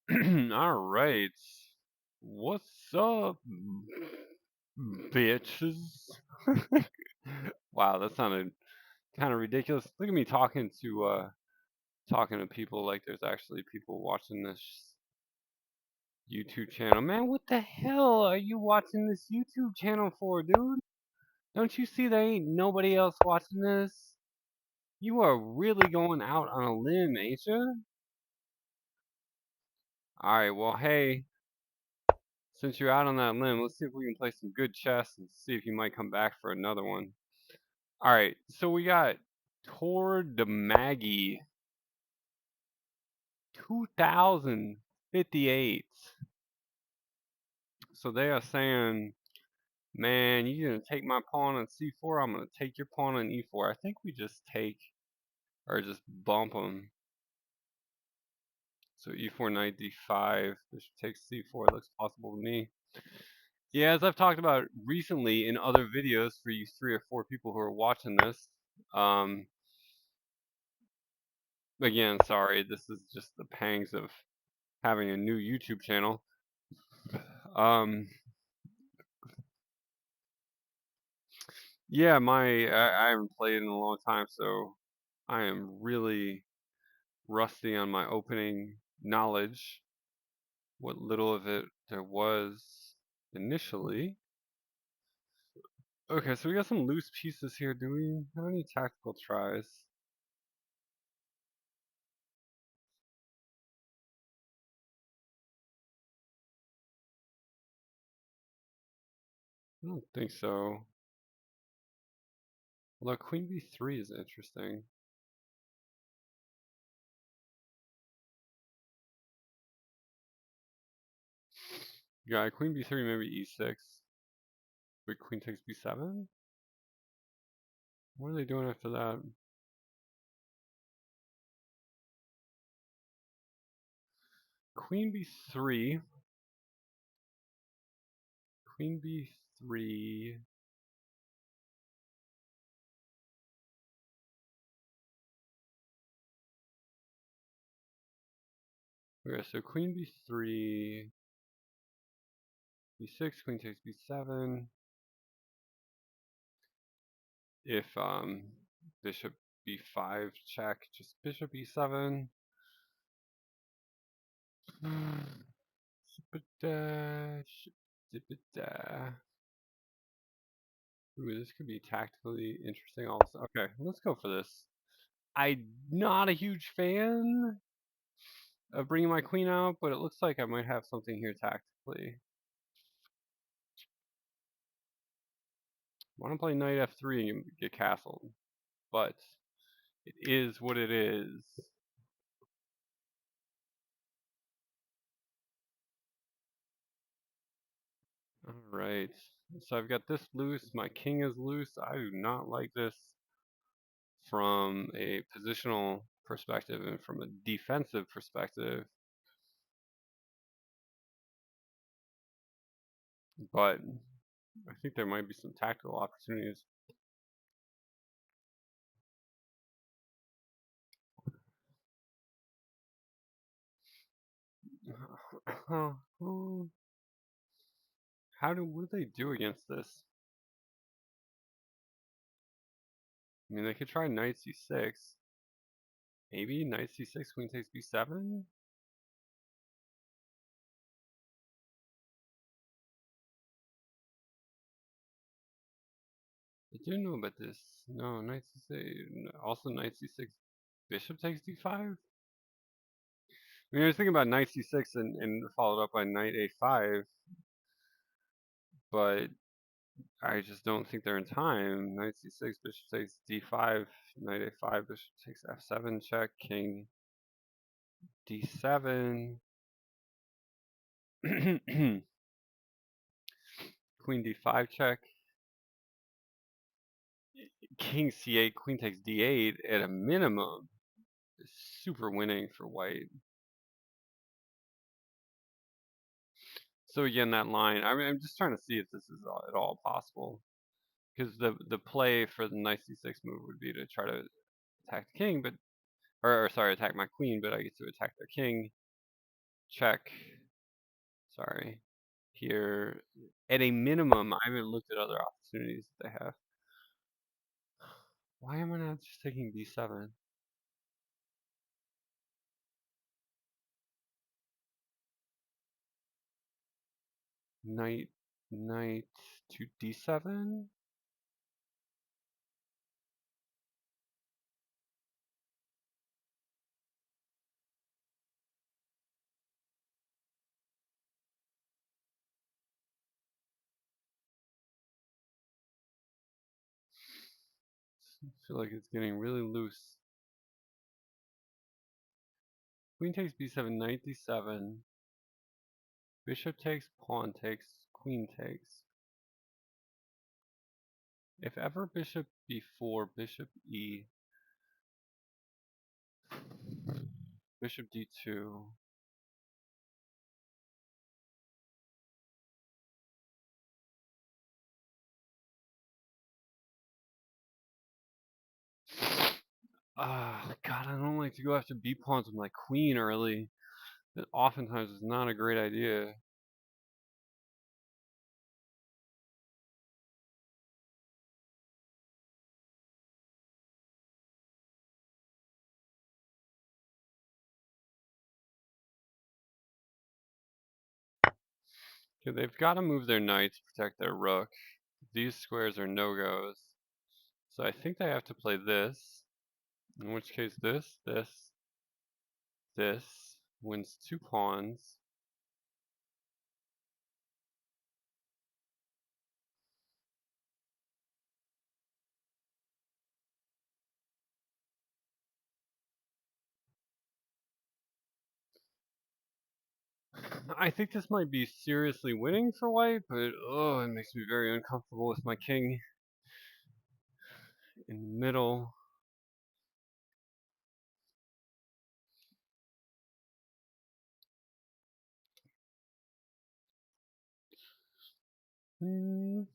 All right. What's up, bitches? Wow, that sounded kind of ridiculous. Look at me talking to people like there's actually people watching this YouTube channel. Man, what the hell are you watching this YouTube channel for, dude? Don't you see there ain't nobody else watching this? You are really going out on a limb, ain't you? All right, well, hey, since you're out on that limb, let's see if we can play some good chess and see if you might come back for another one. All right, so we got Tor DeMaggie, 2058. So they are saying, man, you're gonna take my pawn on c4. I'm gonna take your pawn on e4. I think we just take or just bump them. So e4 knight d5. Bishop takes c4. Looks possible to me. Yeah, as I've talked about recently in other videos for you 3 or 4 people who are watching this. Um, Again, sorry, this is just the pangs of having a new YouTube channel. Um, yeah, I haven't played in a long time, so I am really rusty on my opening knowledge. What little of it there was initially. Okay, so we got some loose pieces here. Do we have any tactical tries? I don't think so. Although Queen B3 is interesting. Yeah, Queen B3, maybe E6. Wait, Queen takes B7? What are they doing after that? Queen B3. Queen B3. Okay, so Queen B3. B6, Queen takes B7. If Bishop B5 check, just Bishop E7. Ooh, this could be tactically interesting also. Okay, let's go for this. I'm not a huge fan of bringing my queen out, but it looks like I might have something here tactically. I want to play knight f3 and get castled, but it is what it is. Alright, so I've got this loose, my king is loose. I do not like this from a positional perspective and from a defensive perspective, but I think there might be some tactical opportunities. What do they do against this? I mean, they could try knight c6. Maybe knight c6, queen takes b7? I do know about this. No, knight c6. Also knight c6, bishop takes d5? I mean, I was thinking about knight c6 and followed up by knight a5, but I just don't think they're in time. Knight c6, bishop takes d5, knight a5, bishop takes f7 check, king d7, queen d5 check, king c8, queen takes d8 at a minimum is super winning for white. So again, that line, I mean, I'm just trying to see if this is at all possible. Because the play for the knight c6 move would be to try to attack the king, but or sorry, attack my queen, but I get to attack their king. check. Sorry. Here, at a minimum, I haven't looked at other opportunities that they have. Why am I not just taking b7? Knight, knight to d7? I feel like it's getting really loose. Queen takes b7, knight d7. Bishop takes, pawn takes, queen takes. If ever bishop b4, bishop e, bishop d2. God, I don't like to go after b pawns with my queen early. That oftentimes is not a great idea. Okay, they've got to move their knight to protect their rook. These squares are no-goes. So I think they have to play this. In which case this wins 2 pawns. I think this might be seriously winning for white, but oh, it makes me very uncomfortable with my king in the middle. Oh,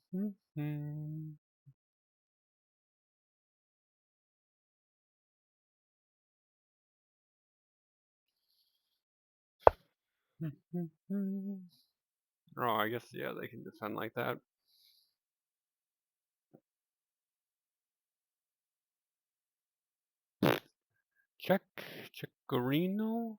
I guess, yeah, they can defend like that. Check, Checkerino.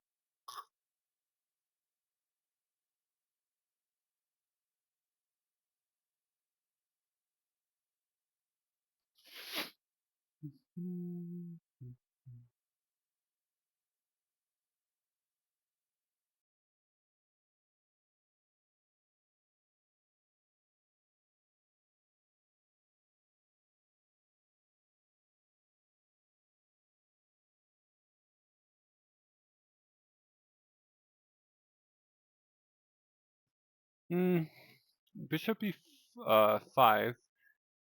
Bishop e5,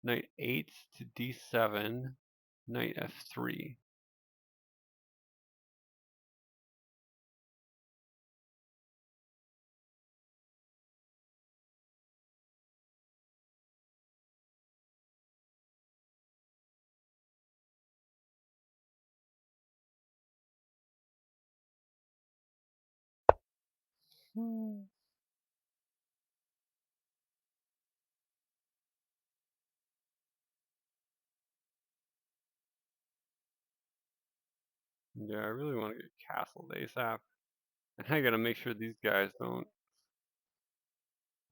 knight 8 to d7, knight f3. Yeah, I really want to get castled ASAP. And I gotta make sure these guys don't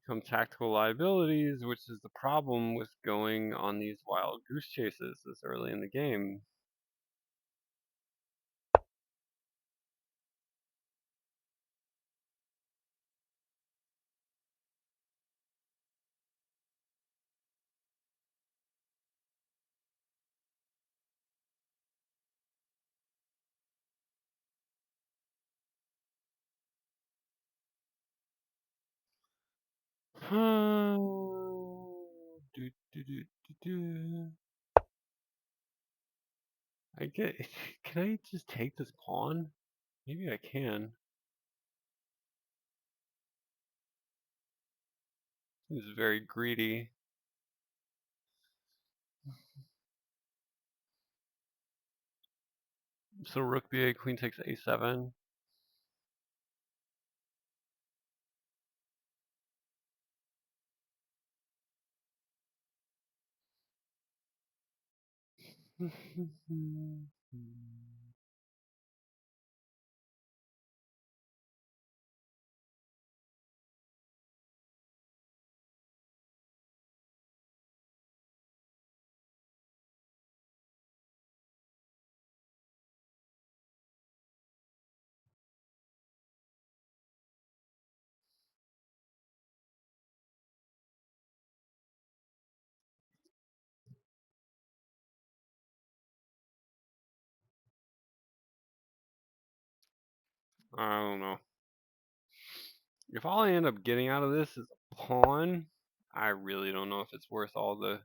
become tactical liabilities, which is the problem with going on these wild goose chases this early in the game. do, do, do, do. I get. Can I just take this pawn? Maybe I can. This is very greedy. So rook b8, queen takes a7. I don't know. If all I end up getting out of this is a pawn, I really don't know if it's worth all the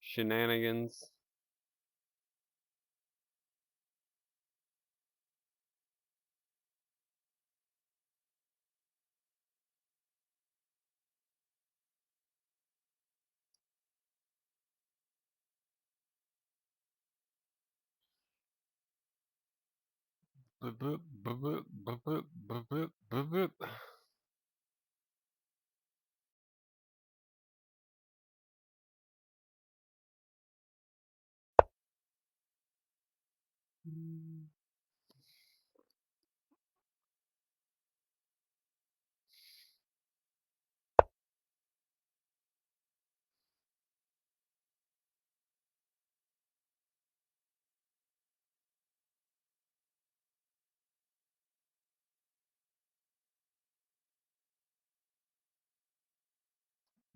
shenanigans. Boop, boop, boop, boop, boop, boop, boop, boop, boop, boop.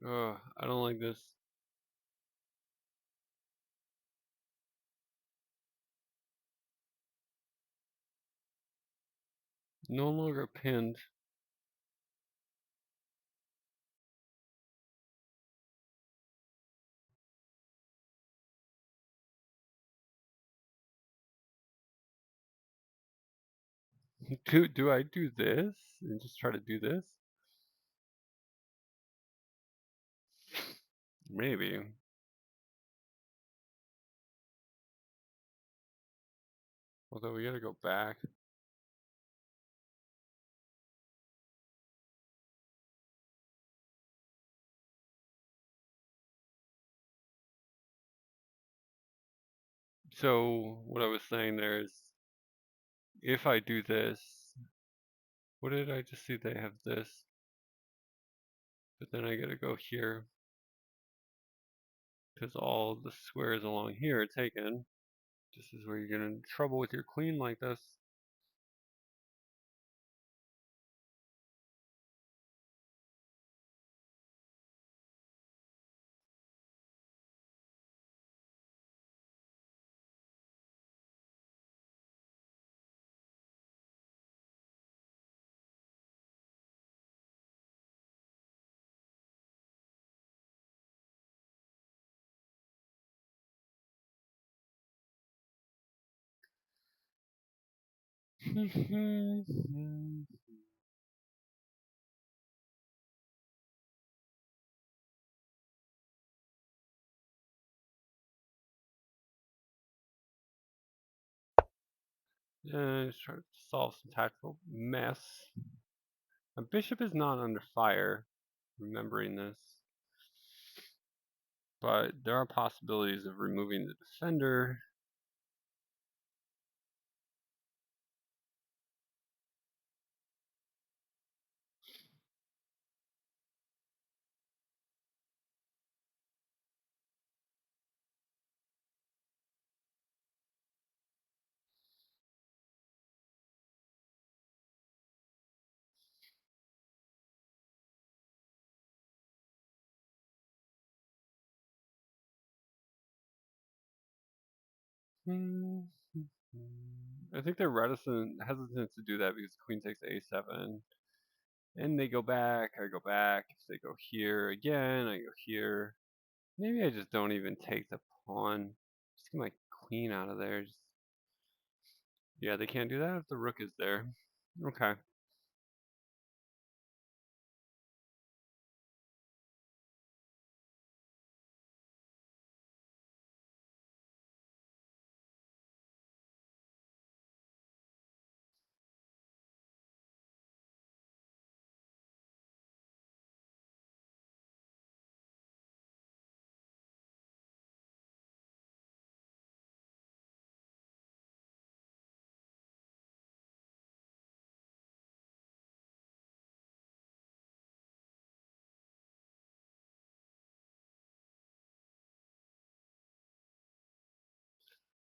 Ugh, I don't like this. No longer pinned. Do I do this and just try to do this? Maybe. Although we gotta go back. So what I was saying there is, if I do this, what did I just see? They have this, but then I gotta go here because all the squares along here are taken. This is where you get into trouble with your queen like this. And just try to solve some tactical mess. My bishop is not under fire, remembering this. But there are possibilities of removing the defender. I think they're hesitant to do that because queen takes a7. And they go back, I go back. If they go here again, I go here. Maybe I just don't even take the pawn. Just get my queen out of there. Yeah, they can't do that if the rook is there. Okay.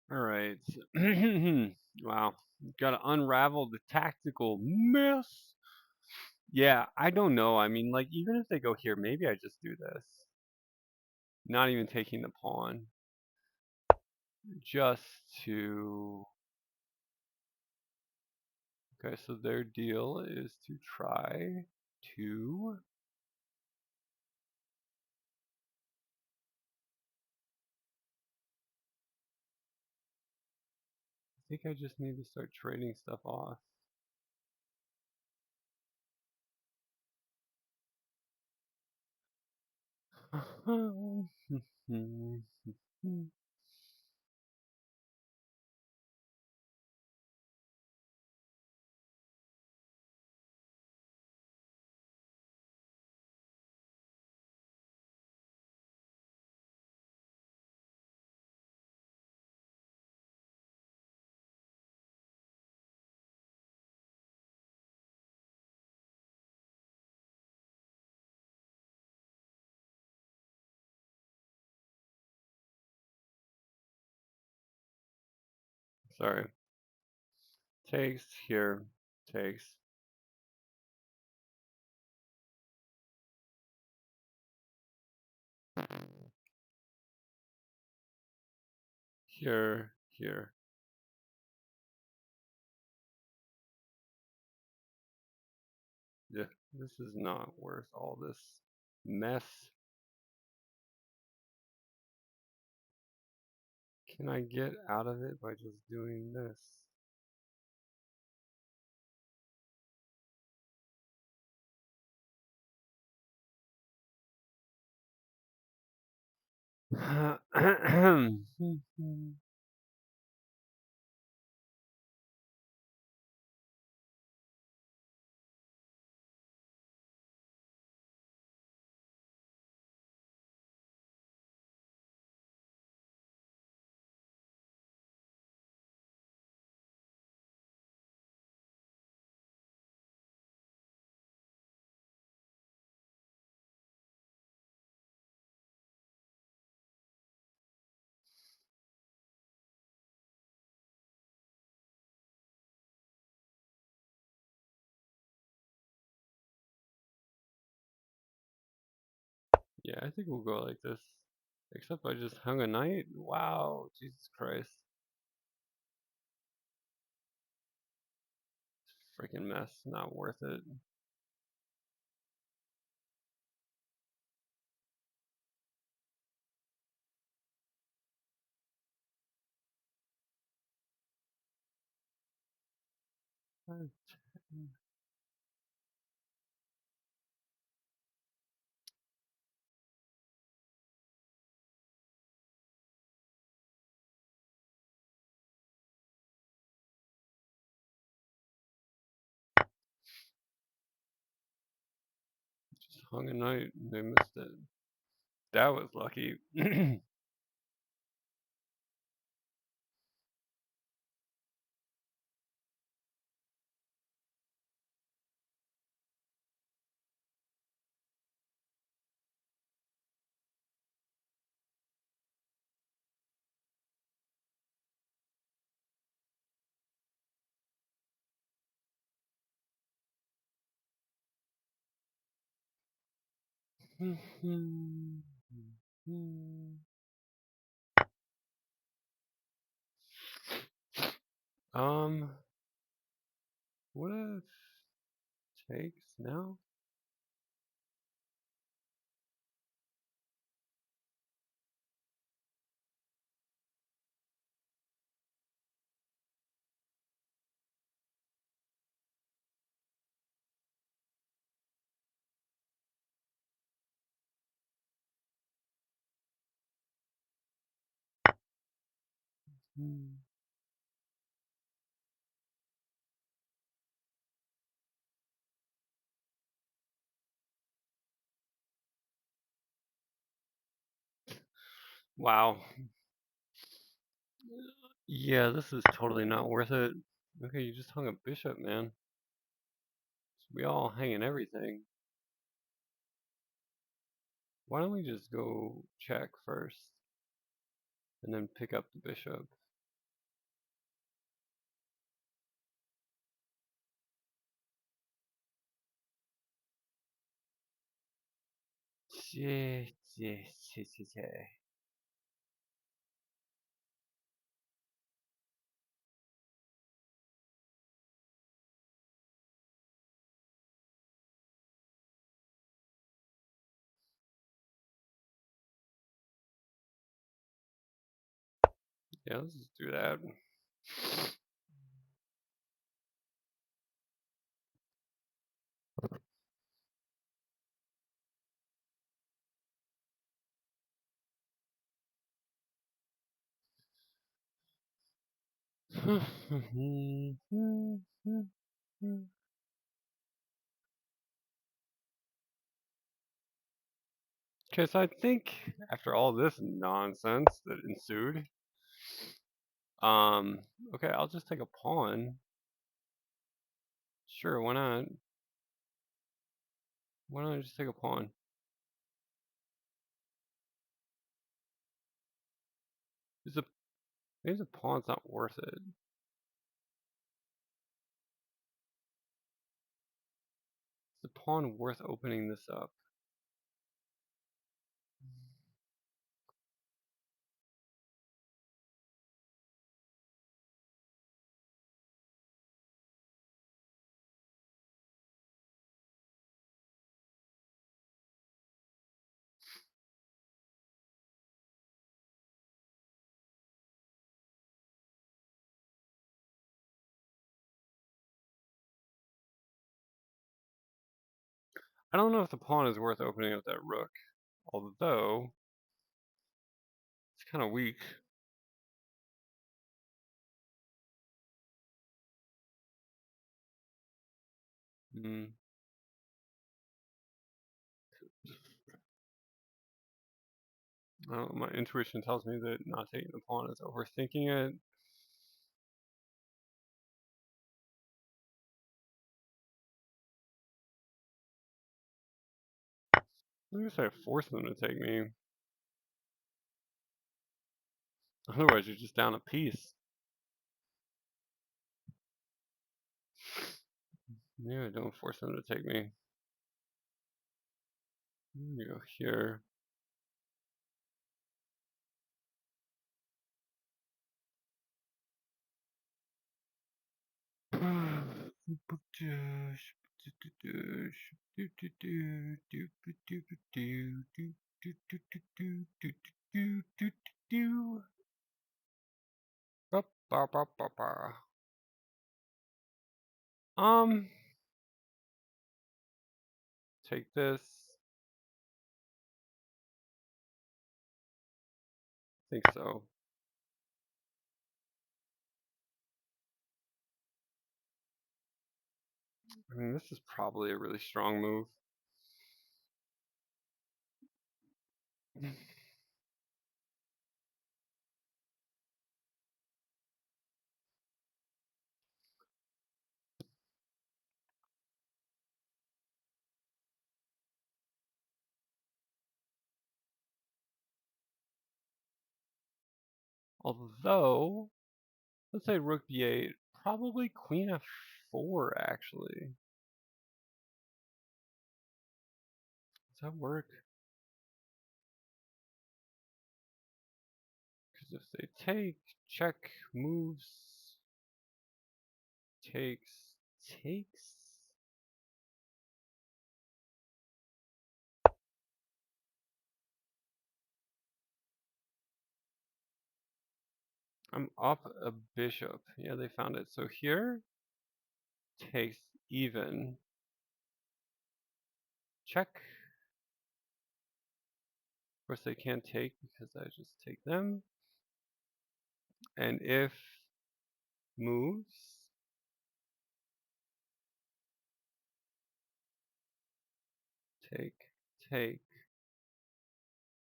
All right. Wow. Got to unravel the tactical mess. Yeah, I don't know. I mean, like, even if they go here, maybe I just do this. Not even taking the pawn. Just to... Okay, so their deal is to try to... I think I just need to start trading stuff off. Sorry. Takes here. Takes. Here. Here. Yeah, this is not worth all this mess. Can I get out of it by just doing this? Yeah, I think we'll go like this. Except I just hung a knight? Wow, Jesus Christ. Freaking mess, not worth it. Just hung a knight, they missed it. That was lucky. um, what if takes now? Wow. Yeah, this is totally not worth it. Okay, you just hung a bishop, man. We all hanging everything. Why don't we just go check first? And then pick up the bishop. Shit, shit, shit, shit, shit. Yeah, let's just do that. Okay, so I think after all this nonsense that ensued, um, okay, I'll just take a pawn. Sure, why not? Why don't I just take a pawn? Is a maybe the pawn's not worth it. Is the pawn worth opening this up? I don't know if the pawn is worth opening up that rook, although it's kind of weak. Hmm. My intuition tells me that not taking the pawn is overthinking it. I guess I force them to take me. Otherwise, you're just down a piece. Yeah, don't force them to take me. You go here. Um, take this. I think so. I mean, this is probably a really strong move. Although, let's say rook b8, probably queen f4 actually. Does that work? Because if they take, check, moves, takes, takes. I'm up a bishop. Yeah, they found it. So here, takes even. Check. Of course, they can't take because I just take them. And if moves, take, take,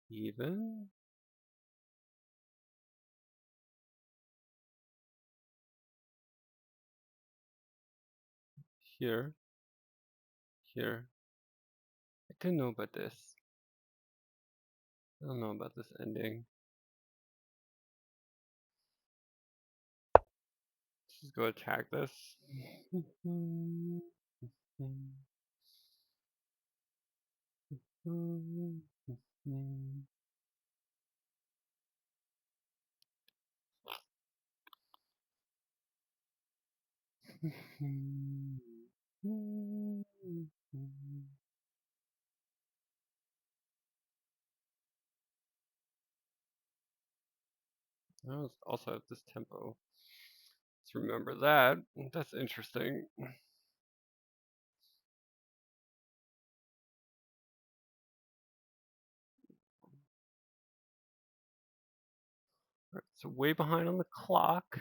even. Here, here. I didn't know about this. I don't know about this ending. Let's just go attack this. I also have this tempo. Let's remember that. That's interesting. Right, so way behind on the clock.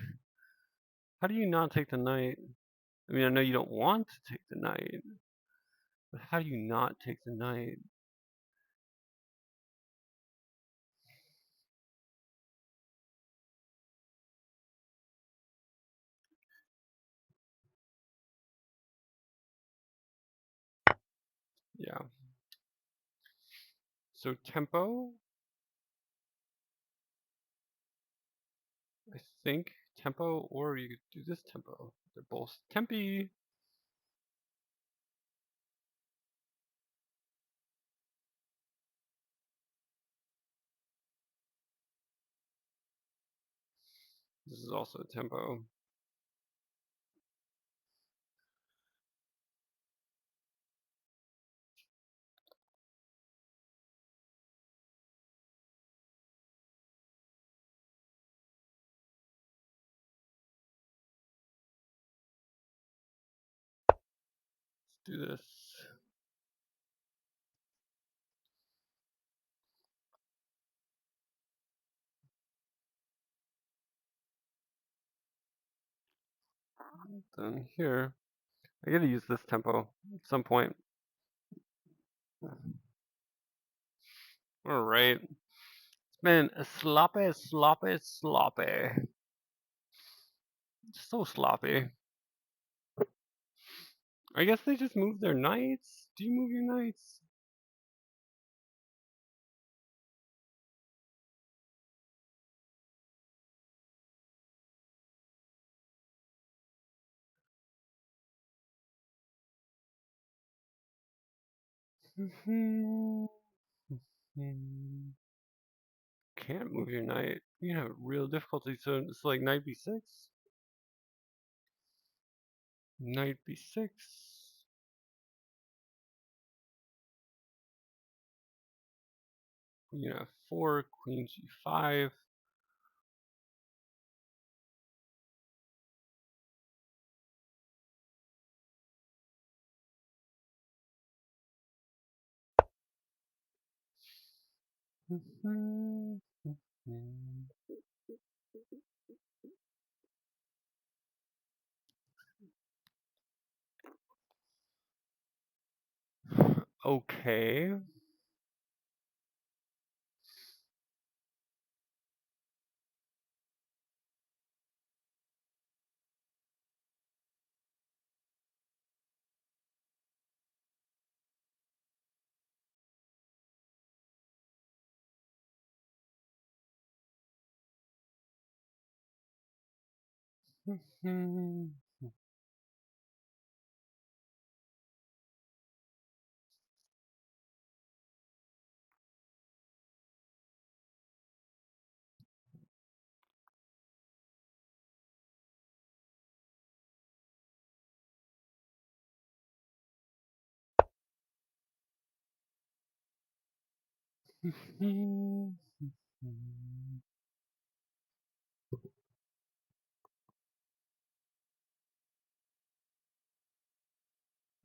How do you not take the knight? I mean, I know you don't want to take the knight, but how do you not take the knight? Yeah. So tempo, I think tempo, or you could do this tempo. They're both tempi. This is also a tempo. Let's do this. Then here, I gotta use this tempo at some point. All right. It's been sloppy, sloppy, sloppy. So sloppy. I guess they just move their knights. Do you move your knights? Can't move your knight. You have real difficulty. So it's like knight b6. Knight b6. Queen f4. Queen g5. Okay.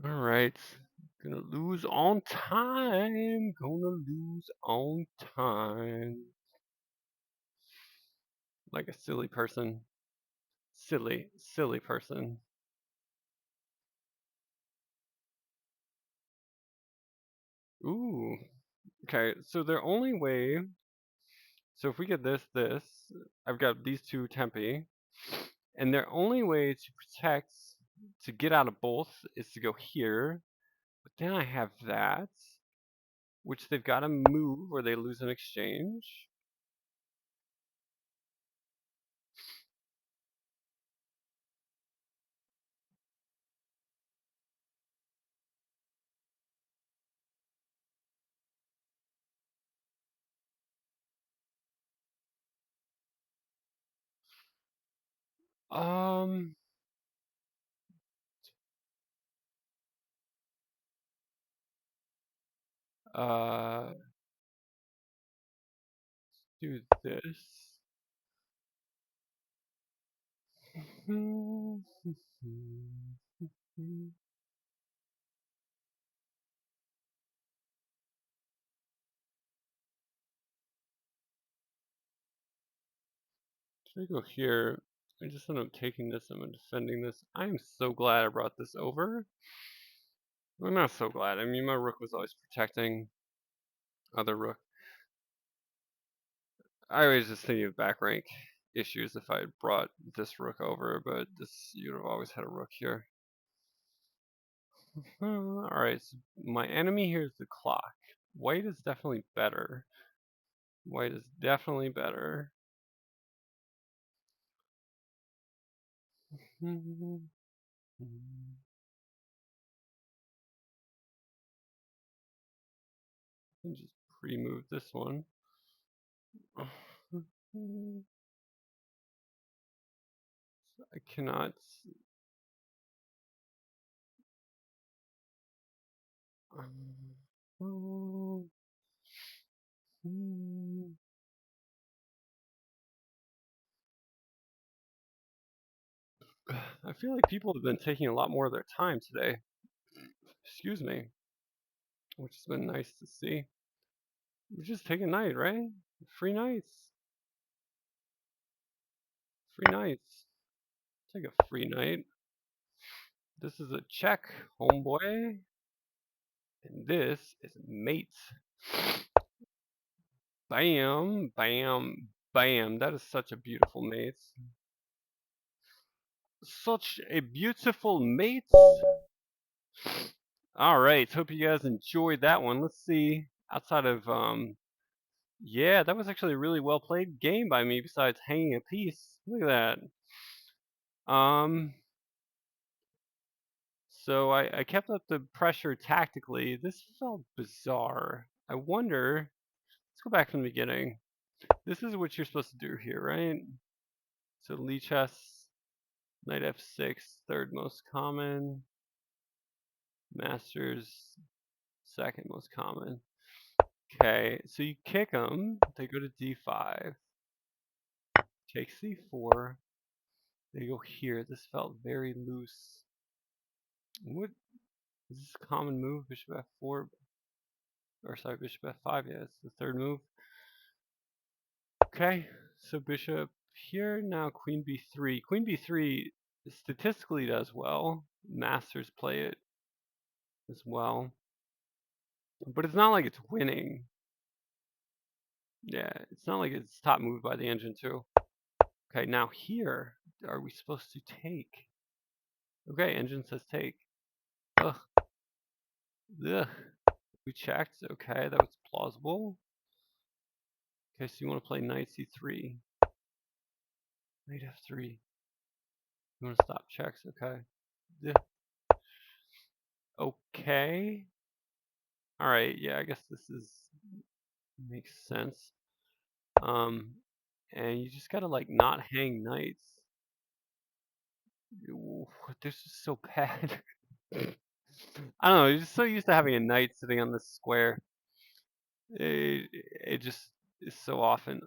All right. Gonna lose on time. Gonna lose on time. Like a silly person. Silly, silly person. Ooh. Okay, so their only way. So if we get this, I've got these two tempi, and their only way to protect, to get out of both, is to go here. But then I have that, which they've got to move or they lose an exchange. Um, uh, do this. Should I go here? I just end up taking this. I'm defending this. I'm so glad I brought this over. I'm not so glad. I mean, my rook was always protecting other rook. I was just thinking of back rank issues if I had brought this rook over, but this you'd have always had a rook here. Alright, so my enemy here is the clock. White is definitely better. White is definitely better. And just pre-move this one. I cannot. I feel like people have been taking a lot more of their time today. Excuse me. Which has been nice to see. We just take a night, right? Free nights. Free nights. Take a free night. This is a check, homeboy. And this is mate. Bam, bam, bam. That is such a beautiful mate. Such a beautiful mate. Alright, hope you guys enjoyed that one. Let's see. Outside of, yeah, that was actually a really well played game by me besides hanging a piece. Look at that. So I kept up the pressure tactically. This felt bizarre. I wonder, let's go back from the beginning. This is what you're supposed to do here, right? So Lichess, knight f6, third most common. Masters, second most common. Okay, so you kick them. They go to d5. Take c4. They go here. This felt very loose. What is this a common move? Bishop f4, or sorry, bishop f5. Yeah, it's the third move. Okay, so bishop here. Now queen b3. Queen b3 statistically does well. Masters play it as well, but it's not like it's winning. Yeah, it's not like it's top moved by the engine too. Okay, now here, are we supposed to take? Okay, engine says take. Ugh. Ugh. We checked. Okay, that was plausible. Okay, so you want to play knight c3. Knight f3. You want to stop checks. Okay. Ugh. Okay. Alright, yeah, I guess this makes sense. And you just gotta like not hang knights. Ooh, this is so bad. I don't know, you're just so used to having a knight sitting on this square. It just is so often.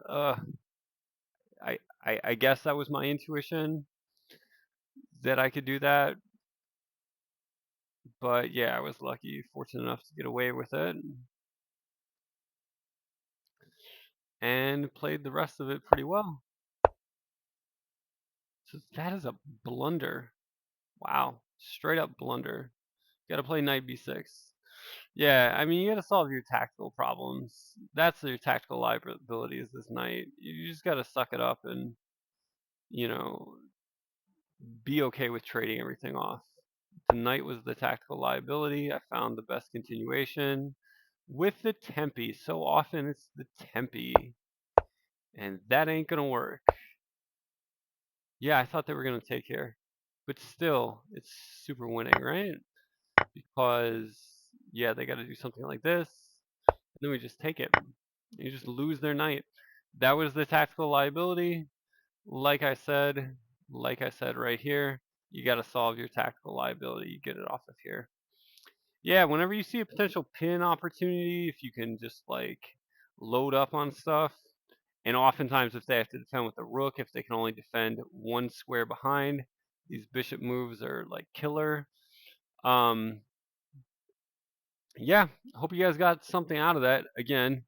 I guess that was my intuition that I could do that. But yeah, I was lucky, fortunate enough to get away with it. And played the rest of it pretty well. So that is a blunder. Wow. Straight up blunder. Gotta play knight b6. Yeah, I mean, you gotta solve your tactical problems. That's your tactical liability is this knight. You just gotta suck it up and, you know, be okay with trading everything off. The knight was the tactical liability. I found the best continuation with the tempi. So often it's the tempi, and that ain't gonna work. Yeah, I thought they were gonna take here, but still, it's super winning, right? Because yeah, they got to do something like this, and then we just take it. You just lose their knight. That was the tactical liability. Like I said, like I said right here, you got to solve your tactical liability. You get it off of here. Yeah, whenever you see a potential pin opportunity, if you can just like load up on stuff, and oftentimes if they have to defend with the rook, if they can only defend one square behind, these bishop moves are like killer. Um, yeah, hope you guys got something out of that. Again,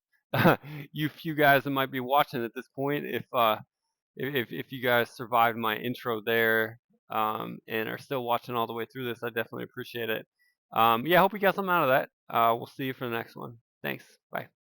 you few guys that might be watching at this point, if you guys survived my intro there, and are still watching all the way through this, I definitely appreciate it. Yeah, hope you got something out of that. We'll see you for the next one. Thanks. Bye.